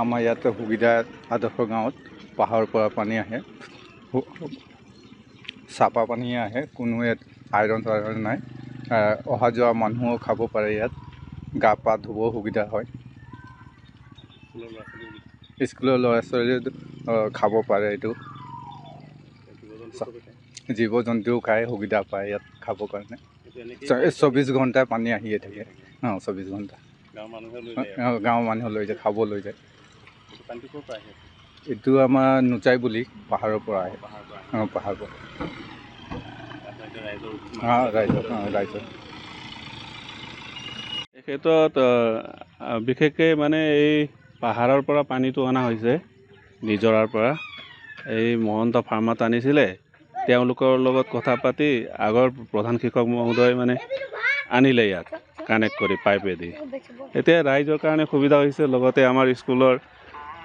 আমাৰ ইয়াতে সুবিধা আদৰ্শ গাঁৱত পাহাৰৰ পৰা পানী আহে, চাফা পানী আহে, কোনো ইয়াত আইৰণ চাইৰণ নাই। অহা যোৱা মানুহো খাব পাৰে, ইয়াত গা পা ধুব সুবিধা হয়। স্কুলৰ ল'ৰা ছোৱালীও খাব পাৰে, এইটো জীৱ জন্তুও খায়, সুবিধা পায় ইয়াত খাবৰ কাৰণে। 24 ঘণ্টাই পানী আহিয়ে থাকে। 24 ঘণ্টা গাঁৱৰ মানুহ লৈ যায়, খাব লৈ যায়। এইটো আমাৰ নোচাই বুলি পাহাৰৰ পৰা আহে। পাহাৰৰ পৰা ৰাইজৰ এই ক্ষেত্ৰত বিশেষকৈ মানে এই পাহাৰৰ পৰা পানীটো অনা হৈছে, নিজৰাৰ পৰা। এই মহন্ত ফাৰ্মাত আনিছিলে, তেওঁলোকৰ লগত কথা পাতি আগৰ প্ৰধান শিক্ষক মহোদয় মানে আনিলে ইয়াত কানেক্ট কৰি পাইপেদি। এতিয়া ৰাইজৰ কাৰণে সুবিধা হৈছে, লগতে আমাৰ স্কুলৰ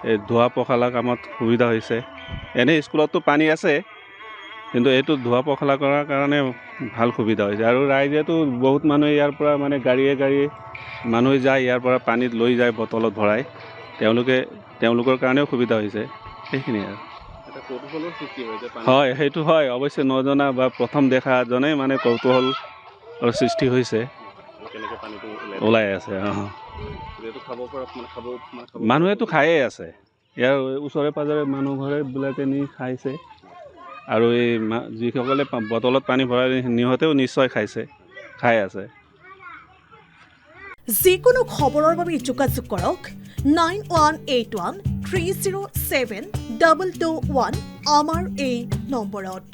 এই ধোৱা পখালা কামত সুবিধা হৈছে। এনেই স্কুলততো পানী আছে, কিন্তু এইটো ধোৱা পখালা কৰাৰ কাৰণে ভাল সুবিধা হৈছে। আৰু ৰাইজেতো বহুত মানুহে ইয়াৰ পৰা মানে গাড়ীয়ে মানুহ যায়, ইয়াৰ পৰা পানীত লৈ যায় বটলত ভৰাই। তেওঁলোকৰ কাৰণেও সুবিধা হৈছে। সেইখিনিয়ে আৰু হয়, সেইটো হয়। অৱশ্যে নজনা বা প্ৰথম দেখাজনেই মানে কৌতূহলৰ সৃষ্টি হৈছে, ওলাই আছে। মানুহেতো খায়েই আছে, ইয়াৰ ওচৰে পাঁজৰে মানুহ ঘৰেবিলাকে নি খাইছে। আৰু এই যিসকলে বটলত পানী ভৰাই সিহঁতেও নিশ্চয় খাই আছে। যিকোনো খবৰৰ বাবে যোগাযোগ কৰক 9181 307 221 আমাৰ এই নম্বৰত।